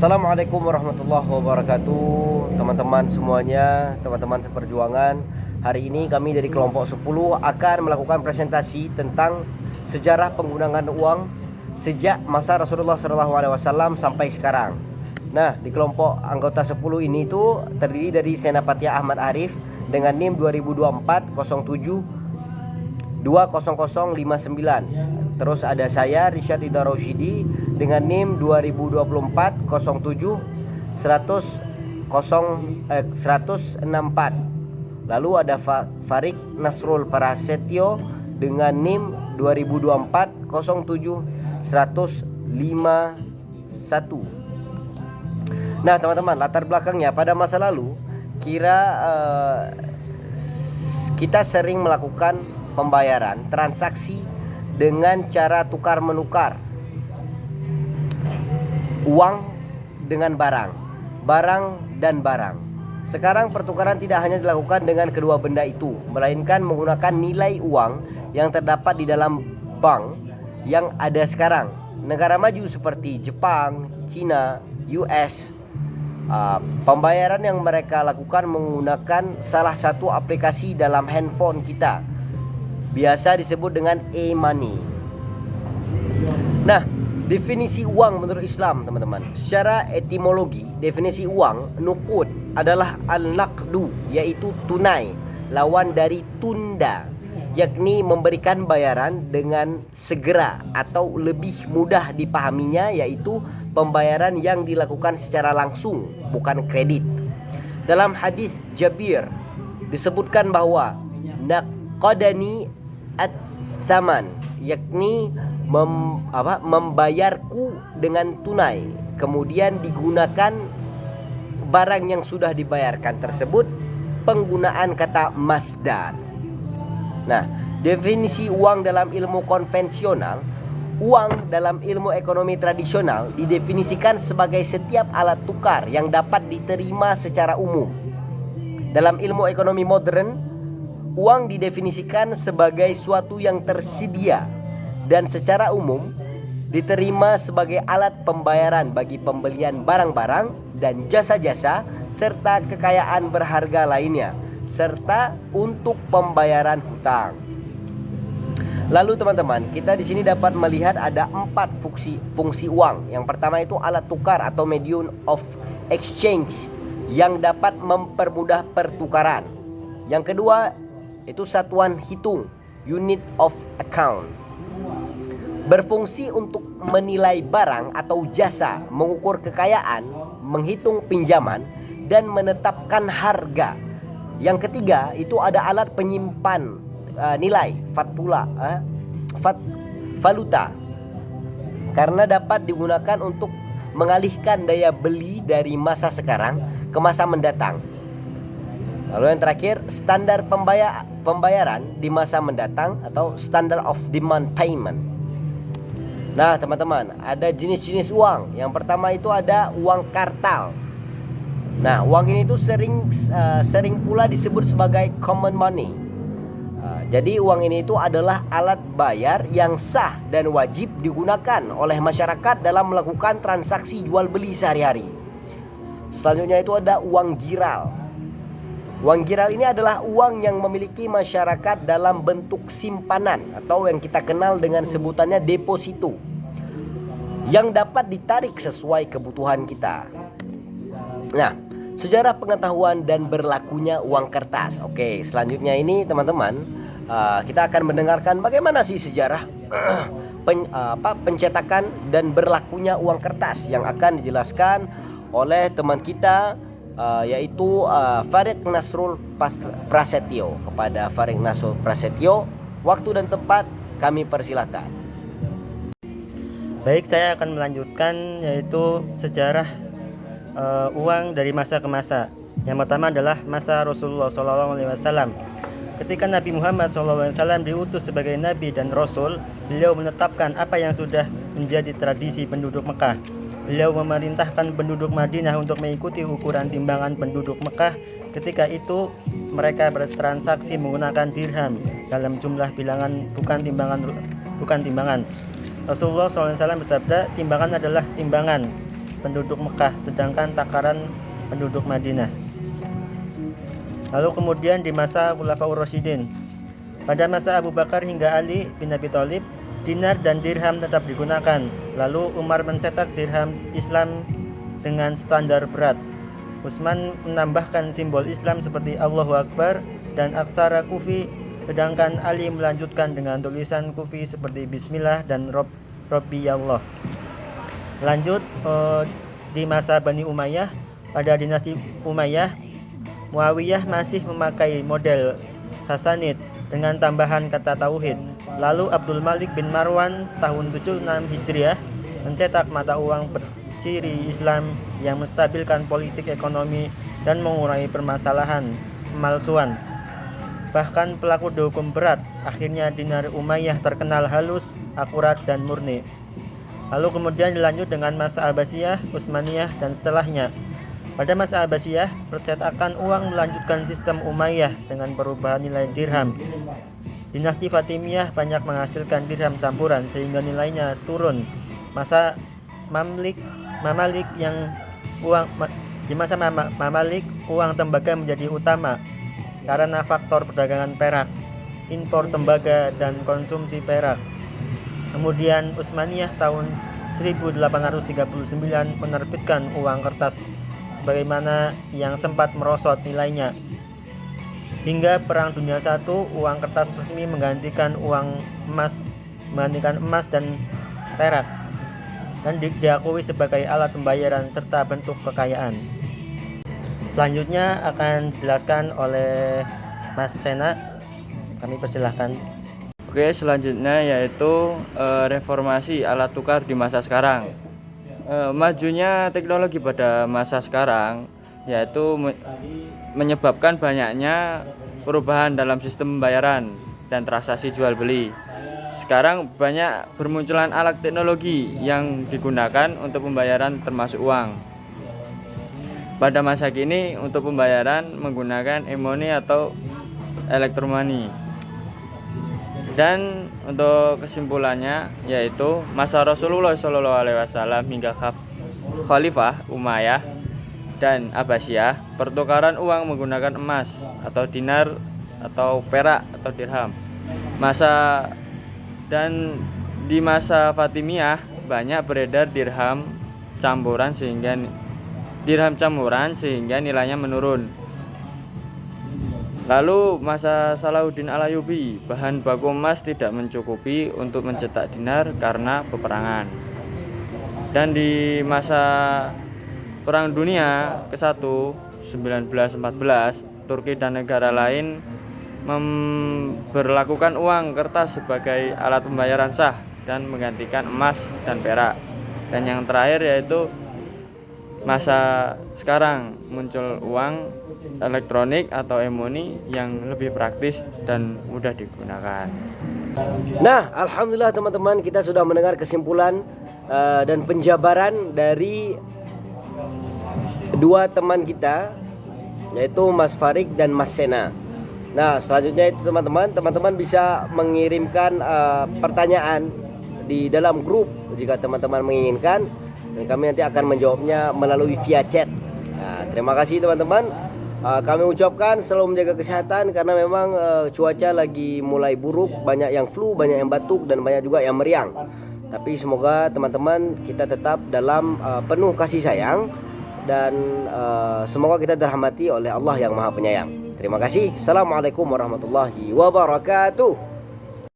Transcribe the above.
Assalamualaikum warahmatullahi wabarakatuh. Teman-teman semuanya, teman-teman seperjuangan. Hari ini kami dari kelompok 10 akan melakukan presentasi tentang sejarah penggunaan uang sejak masa Rasulullah SAW sampai sekarang. Nah, di kelompok anggota 10 ini itu terdiri dari Senapati Ahmad Arif dengan NIM 2024 07 20059. Terus ada saya Rishad Ida Roshidi dengan NIM 2024 07 164. Lalu ada Farik Nasrul Prasetyo dengan NIM 2024 07 151. Nah, teman-teman, latar belakangnya pada masa lalu kita sering melakukan pembayaran transaksi dengan cara tukar menukar uang dengan barang dan barang. Sekarang pertukaran tidak hanya dilakukan dengan kedua benda itu, melainkan menggunakan nilai uang yang terdapat di dalam bank yang ada sekarang. Negara maju seperti Jepang, China, US, pembayaran yang mereka lakukan menggunakan salah satu aplikasi dalam handphone kita, biasa disebut dengan e-money. Nah, definisi uang menurut Islam, teman-teman. Secara etimologi, definisi uang, nuqud, adalah al-naqdu, yaitu tunai, lawan dari tunda, yakni memberikan bayaran dengan segera atau lebih mudah dipahaminya, yaitu pembayaran yang dilakukan secara langsung, bukan kredit. Dalam hadis Jabir disebutkan bahwa naqadani at-taman, yakni membayarku dengan tunai, kemudian digunakan barang yang sudah dibayarkan tersebut, penggunaan kata masdar. Nah, definisi uang dalam ilmu konvensional. Uang dalam ilmu ekonomi tradisional didefinisikan sebagai setiap alat tukar yang dapat diterima secara umum. Dalam ilmu ekonomi modern, uang didefinisikan sebagai suatu yang tersedia dan secara umum diterima sebagai alat pembayaran bagi pembelian barang-barang dan jasa-jasa serta kekayaan berharga lainnya, serta untuk pembayaran hutang. Lalu teman-teman, kita di sini dapat melihat ada 4 fungsi uang. Yang pertama itu alat tukar atau medium of exchange yang dapat mempermudah pertukaran. Yang kedua itu satuan hitung, unit of account. Berfungsi untuk menilai barang atau jasa, mengukur kekayaan, menghitung pinjaman, dan menetapkan harga. Yang ketiga itu ada alat penyimpan nilai valuta, karena dapat digunakan untuk mengalihkan daya beli dari masa sekarang ke masa mendatang. Lalu yang terakhir, standar pembayaran di masa mendatang atau standard of demand payment. Nah, teman-teman, ada jenis-jenis uang. Yang pertama itu ada uang kartal. Nah, uang ini itu sering pula disebut sebagai common money. Jadi uang ini itu adalah alat bayar yang sah dan wajib digunakan oleh masyarakat dalam melakukan transaksi jual beli sehari-hari. Selanjutnya itu ada uang giral. Uang giral ini adalah uang yang memiliki masyarakat dalam bentuk simpanan atau yang kita kenal dengan sebutannya deposito, yang dapat ditarik sesuai kebutuhan kita. Nah, sejarah pengetahuan dan berlakunya uang kertas. Oke, selanjutnya ini teman-teman, kita akan mendengarkan bagaimana sih sejarah pencetakan dan berlakunya uang kertas yang akan dijelaskan oleh teman kita, yaitu Farik Nasrul Prasetyo. Kepada Farik Nasrul Prasetyo, waktu dan tempat kami persilakan. Baik, saya akan melanjutkan yaitu sejarah uang dari masa ke masa. Yang pertama adalah masa Rasulullah SAW. Ketika Nabi Muhammad SAW diutus sebagai Nabi dan Rasul, beliau menetapkan apa yang sudah menjadi tradisi penduduk Mekah. Beliau memerintahkan penduduk Madinah untuk mengikuti ukuran timbangan penduduk Mekah. Ketika itu mereka bertransaksi menggunakan dirham dalam jumlah bilangan, bukan timbangan. Rasulullah SAW bersabda, timbangan adalah timbangan, penduduk Mekah, sedangkan takaran penduduk Madinah. Lalu kemudian di masa Khulafaur Rasyidin, pada masa Abu Bakar hingga Ali bin Abi Thalib, dinar dan dirham tetap digunakan. Lalu Umar mencetak dirham Islam dengan standar berat. Utsman menambahkan simbol Islam seperti Allahu Akbar dan aksara Kufi, sedangkan Ali melanjutkan dengan tulisan Kufi seperti Bismillah dan Robbi Allah. Lanjut di masa Bani Umayyah, pada dinasti Umayyah, Muawiyah masih memakai model Sasanid dengan tambahan kata tauhid. Lalu Abdul Malik bin Marwan tahun 76 Hijriah mencetak mata uang berciri Islam yang menstabilkan politik ekonomi dan mengurangi permasalahan pemalsuan. Bahkan pelaku dihukum berat. Akhirnya dinar Umayyah terkenal halus, akurat, dan murni. Lalu kemudian dilanjut dengan masa Abbasiyah, Utsmaniyah, dan setelahnya. Pada masa Abbasiyah, percetakan uang melanjutkan sistem Umayyah dengan perubahan nilai dirham. Dinasti Fatimiyah banyak menghasilkan dirham campuran sehingga nilainya turun. Masa Mamalik yang di masa Mamalik, uang tembaga menjadi utama karena faktor perdagangan perak, impor tembaga, dan konsumsi perak. Kemudian Utsmaniyah tahun 1839 menerbitkan uang kertas sebagaimana yang sempat merosot nilainya. Hingga Perang Dunia I, uang kertas resmi menggantikan emas dan perak, dan diakui sebagai alat pembayaran serta bentuk kekayaan. Selanjutnya akan dijelaskan oleh Mas Sena. Kami persilahkan. Oke, selanjutnya yaitu reformasi alat tukar di masa sekarang. Majunya teknologi pada masa sekarang yaitu menyebabkan banyaknya perubahan dalam sistem pembayaran dan transaksi jual beli. Sekarang banyak bermunculan alat teknologi yang digunakan untuk pembayaran termasuk uang. Pada masa kini untuk pembayaran menggunakan e-money atau electro-money. Dan untuk kesimpulannya yaitu masa Rasulullah SAW hingga Khalifah Umayyah dan Abbasiyah, pertukaran uang menggunakan emas atau dinar atau perak atau dirham. Di masa Fatimiyah banyak beredar dirham campuran sehingga nilainya menurun. Lalu masa Salahuddin Al-Ayyubi, bahan baku emas tidak mencukupi untuk mencetak dinar karena peperangan. Dan di masa Perang Dunia ke-1 1914, Turki dan negara lain memberlakukan uang kertas sebagai alat pembayaran sah dan menggantikan emas dan perak. Dan yang terakhir yaitu masa sekarang muncul uang elektronik atau e-money yang lebih praktis dan mudah digunakan. Nah, alhamdulillah teman-teman, kita sudah mendengar kesimpulan dan penjabaran dari dua teman kita, yaitu Mas Farik dan Mas Sena. Nah, selanjutnya itu teman-teman bisa mengirimkan pertanyaan di dalam grup jika teman-teman menginginkan, dan kami nanti akan menjawabnya melalui via chat. Nah, terima kasih teman-teman. Kami ucapkan selalu menjaga kesehatan karena memang cuaca lagi mulai buruk, banyak yang flu, banyak yang batuk, dan banyak juga yang meriang. Tapi semoga teman-teman kita tetap dalam penuh kasih sayang, dan semoga kita dirahmati oleh Allah yang Maha Penyayang. Terima kasih. Assalamualaikum warahmatullahi wabarakatuh.